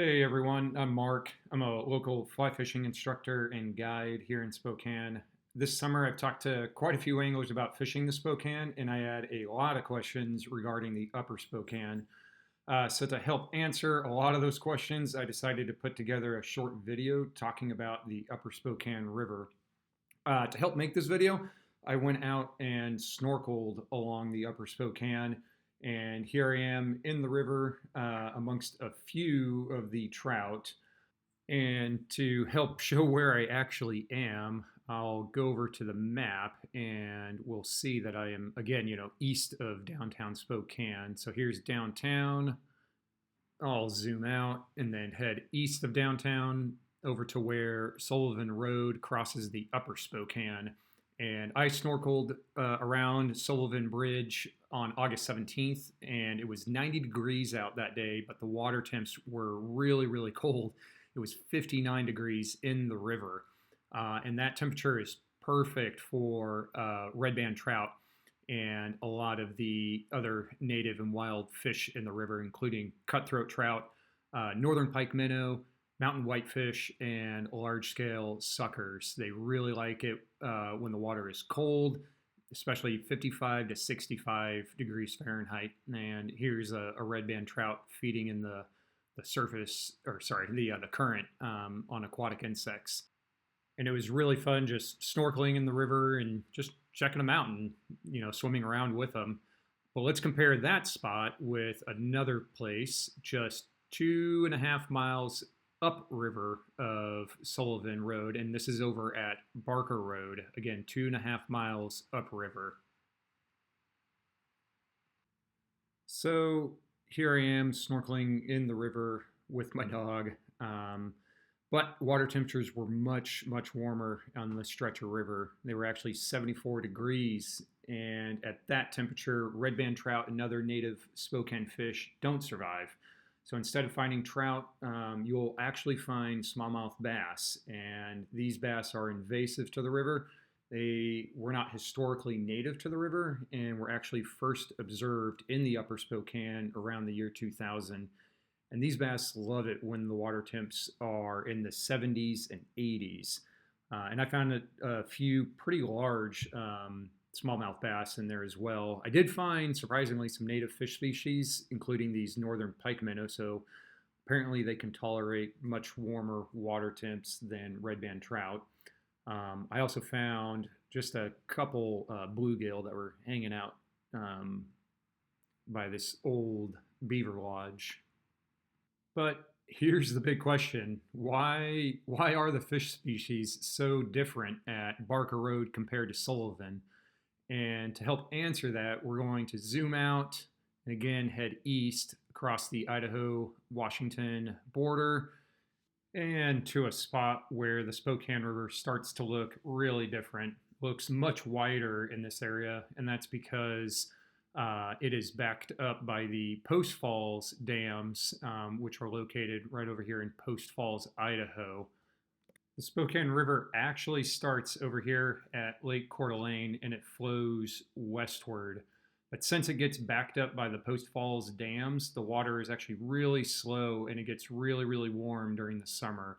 Hey everyone, I'm Mark. I'm a local fly fishing instructor and guide here in Spokane. This summer I've talked to quite a few anglers about fishing the Spokane, and I had a lot of questions regarding the Upper Spokane. So to help answer a lot of those questions, I decided to put together a short video talking about the Upper Spokane River. To help make this video, I went out and snorkeled along the Upper Spokane, and here I am in the river amongst a few of the trout. And to help show where I actually am, I'll go over to the map and we'll see that I am, again, east of downtown Spokane. So here's downtown. I'll zoom out and then head east of downtown over to where Sullivan Road crosses the Upper Spokane. And I snorkeled around Sullivan Bridge on August 17th, and it was 90 degrees out that day, but the water temps were really, really cold. It was 59 degrees in the river, and that temperature is perfect for red band trout and a lot of the other native and wild fish in the river, including cutthroat trout, northern pike minnow, mountain whitefish, and large-scale suckers. They really like it when the water is cold, especially 55 to 65 degrees Fahrenheit. And here's a red band trout feeding in the surface, or sorry, the current on aquatic insects. And it was really fun just snorkeling in the river and just checking them out and swimming around with them. But let's compare that spot with another place just 2.5 miles upriver of Sullivan Road, and this is over at Barker Road. Again, 2.5 miles upriver. So here I am snorkeling in the river with my dog. But water temperatures were much, much warmer on the Stretcher River. They were actually 74 degrees. And at that temperature, red band trout and other native Spokane fish don't survive. So instead of finding trout, you'll actually find smallmouth bass. And these bass are invasive to the river. They were not historically native to the river and were actually first observed in the Upper Spokane around the year 2000. And these bass love it when the water temps are in the 70s and 80s. And I found a few pretty large smallmouth bass in there as well. I did find, surprisingly, some native fish species, including these northern pike minnow. So apparently they can tolerate much warmer water temps than red band trout. I also found just a couple bluegill that were hanging out by this old beaver lodge. But here's the big question. Why are the fish species so different at Barker Road compared to Sullivan? And to help answer that, we're going to zoom out and again head east across the Idaho-Washington border and to a spot where the Spokane River starts to look really different. Looks much wider in this area, and that's because it is backed up by the Post Falls dams, which are located right over here in Post Falls, Idaho. The Spokane River actually starts over here at Lake Coeur d'Alene and it flows westward. But since it gets backed up by the Post Falls dams, the water is actually really slow and it gets really, really warm during the summer.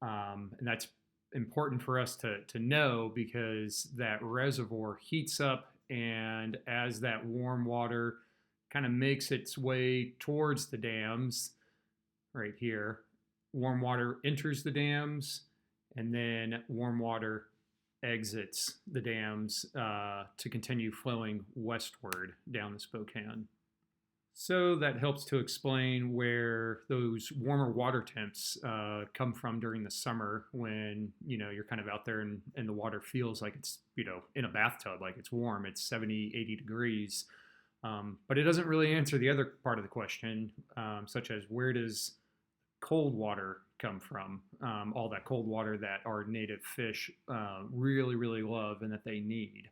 And that's important for us to know because that reservoir heats up, and as that warm water kind of makes its way towards the dams, right here, warm water enters the dams, and then warm water exits the dams to continue flowing westward down the Spokane. So that helps to explain where those warmer water temps come from during the summer when, you're kind of out there and the water feels like it's, in a bathtub, like it's warm, it's 70, 80 degrees. But it doesn't really answer the other part of the question, such as where does cold water come from? All that cold water that our native fish really, really love and that they need.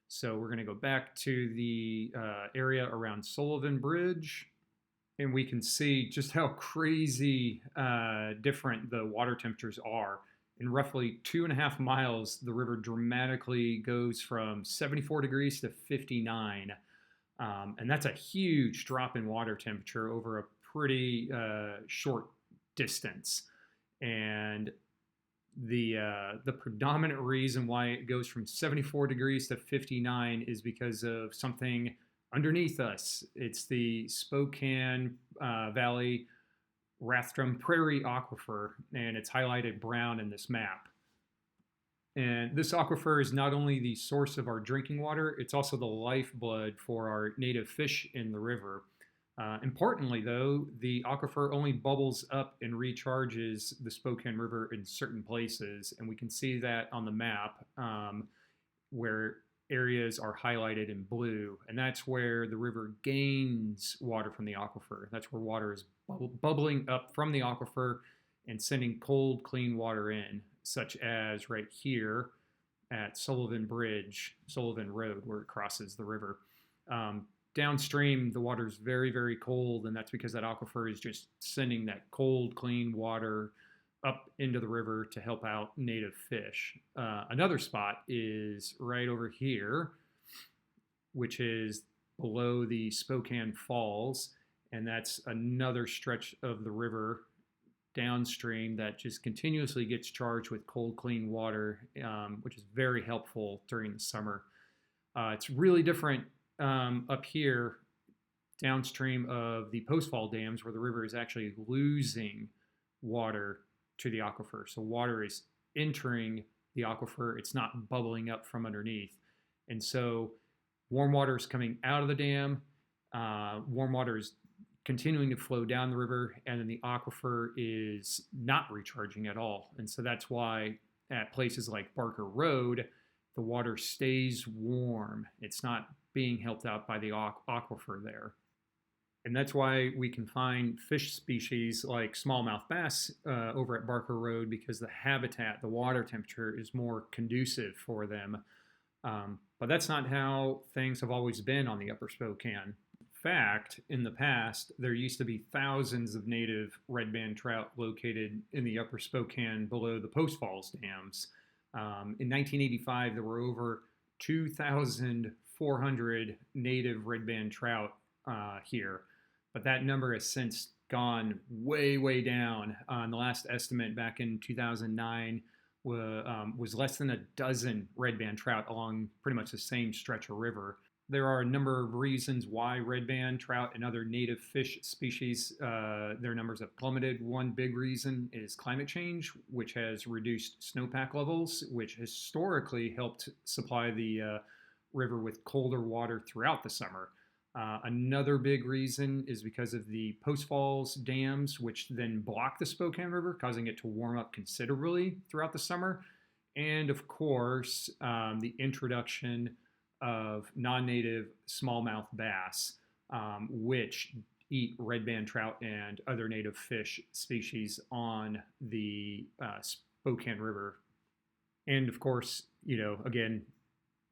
So we're going to go back to the area around Sullivan Bridge, and we can see just how crazy different the water temperatures are. In roughly 2.5 miles, the river dramatically goes from 74 degrees to 59. And that's a huge drop in water temperature over a pretty short distance. And the predominant reason why it goes from 74 degrees to 59 is because of something underneath us. It's the Spokane Valley Rathdrum Prairie Aquifer, and it's highlighted brown in this map. And this aquifer is not only the source of our drinking water, it's also the lifeblood for our native fish in the river. Importantly, though, the aquifer only bubbles up and recharges the Spokane River in certain places, and we can see that on the map where areas are highlighted in blue, and that's where the river gains water from the aquifer. That's where water is bubbling up from the aquifer and sending cold, clean water in, such as right here at Sullivan Road, where it crosses the river. Downstream, the water is very, very cold, and that's because that aquifer is just sending that cold, clean water up into the river to help out native fish. Another spot is right over here, which is below the Spokane Falls, and that's another stretch of the river downstream that just continuously gets charged with cold, clean water, which is very helpful during the summer. It's really different up here downstream of the post-fall dams, where the river is actually losing water to the aquifer. So water is entering the aquifer. It's not bubbling up from underneath. And so warm water is coming out of the dam. Warm water is continuing to flow down the river, and then the aquifer is not recharging at all. And so that's why at places like Barker Road, the water stays warm. It's not being helped out by the aquifer there. And that's why we can find fish species like smallmouth bass over at Barker Road, because the habitat, the water temperature is more conducive for them. But that's not how things have always been on the Upper Spokane. In fact, in the past, there used to be thousands of native red band trout located in the Upper Spokane below the Post Falls dams. In 1985, there were over 2,400 native red band trout here, but that number has since gone way, way down. The last estimate back in 2009 was less than a dozen red band trout along pretty much the same stretch of river. There are a number of reasons why red band trout and other native fish species, their numbers have plummeted. One big reason is climate change, which has reduced snowpack levels, which historically helped supply the river with colder water throughout the summer. Another big reason is because of the Post Falls dams, which then block the Spokane River, causing it to warm up considerably throughout the summer. And of course, the introduction of non-native smallmouth bass, which eat red band trout and other native fish species on the Spokane River. And of course, again,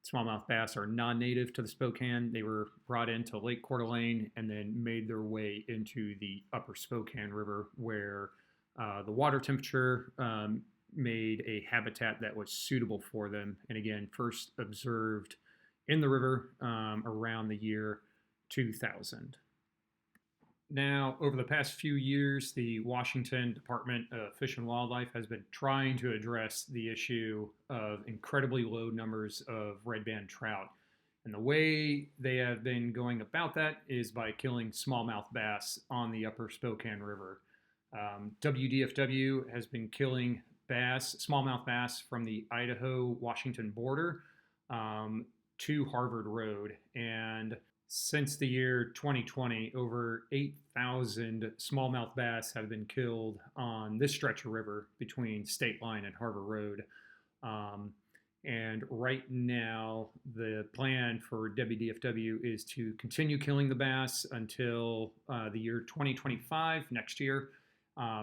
smallmouth bass are non-native to the Spokane. They were brought into Lake Coeur d'Alene and then made their way into the Upper Spokane River, where the water temperature made a habitat that was suitable for them. And again, first observed in the river around the year 2000. Now, over the past few years, the Washington Department of Fish and Wildlife has been trying to address the issue of incredibly low numbers of red band trout. And the way they have been going about that is by killing smallmouth bass on the Upper Spokane River. WDFW has been killing smallmouth bass from the Idaho-Washington border to Harvard Road, and since the year 2020, over 8,000 smallmouth bass have been killed on this stretch of river between State Line and Harvard Road. And right now, the plan for WDFW is to continue killing the bass until the year 2025, next year,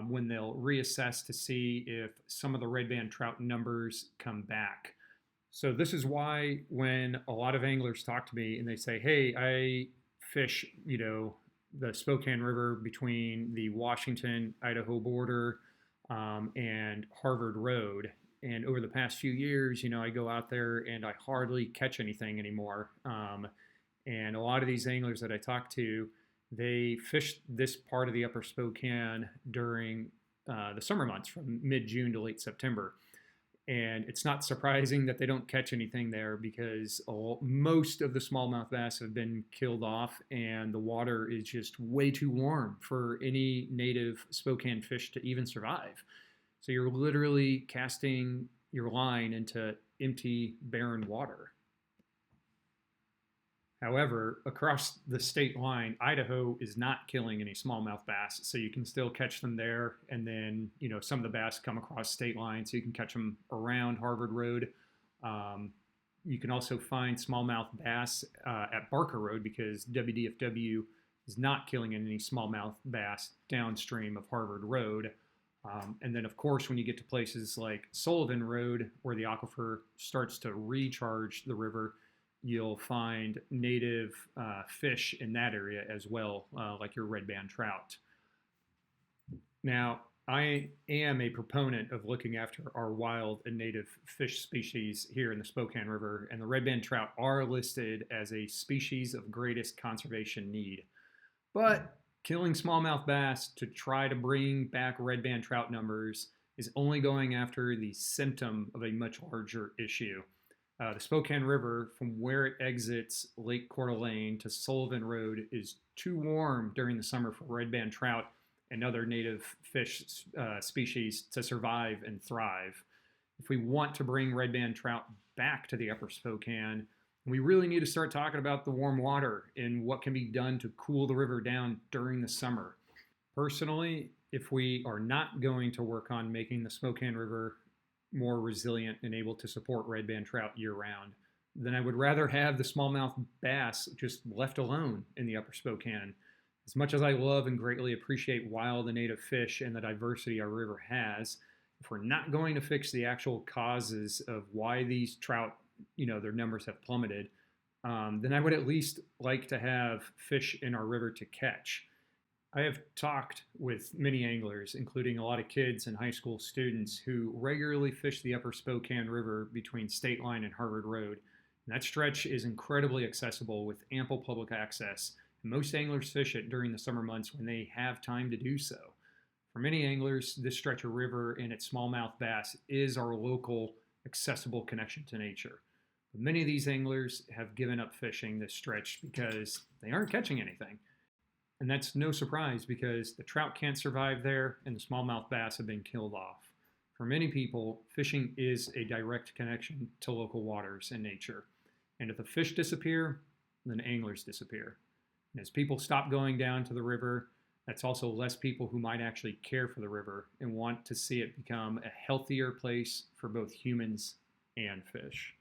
when they'll reassess to see if some of the red band trout numbers come back. So this is why when a lot of anglers talk to me and they say, hey, I fish, the Spokane River between the Washington-Idaho border and Harvard Road. And over the past few years, I go out there and I hardly catch anything anymore. And a lot of these anglers that I talk to, they fish this part of the Upper Spokane during the summer months from mid-June to late September. And it's not surprising that they don't catch anything there because most of the smallmouth bass have been killed off and the water is just way too warm for any native Spokane fish to even survive. So you're literally casting your line into empty, barren water. However, across the state line, Idaho is not killing any smallmouth bass, so you can still catch them there. And then, some of the bass come across state line, so you can catch them around Harvard Road. You can also find smallmouth bass at Barker Road because WDFW is not killing any smallmouth bass downstream of Harvard Road. And then, of course, when you get to places like Sullivan Road, where the aquifer starts to recharge the river, you'll find native fish in that area as well, like your red band trout. Now, I am a proponent of looking after our wild and native fish species here in the Spokane River, and the red band trout are listed as a species of greatest conservation need. But killing smallmouth bass to try to bring back red band trout numbers is only going after the symptom of a much larger issue. The Spokane River, from where it exits Lake Coeur d'Alene to Sullivan Road, is too warm during the summer for red band trout and other native fish species to survive and thrive. If we want to bring red band trout back to the Upper Spokane, we really need to start talking about the warm water and what can be done to cool the river down during the summer. Personally, if we are not going to work on making the Spokane River more resilient and able to support red band trout year-round, then I would rather have the smallmouth bass just left alone in the Upper Spokane. As much as I love and greatly appreciate wild and native fish and the diversity our river has, if we're not going to fix the actual causes of why these trout, their numbers have plummeted, then I would at least like to have fish in our river to catch. I have talked with many anglers, including a lot of kids and high school students who regularly fish the Upper Spokane River between State Line and Harvard Road. And that stretch is incredibly accessible with ample public access. And most anglers fish it during the summer months when they have time to do so. For many anglers, this stretch of river and its smallmouth bass is our local, accessible connection to nature. But many of these anglers have given up fishing this stretch because they aren't catching anything. And that's no surprise because the trout can't survive there and the smallmouth bass have been killed off. For many people, fishing is a direct connection to local waters and nature. And if the fish disappear, then anglers disappear. And as people stop going down to the river, that's also less people who might actually care for the river and want to see it become a healthier place for both humans and fish.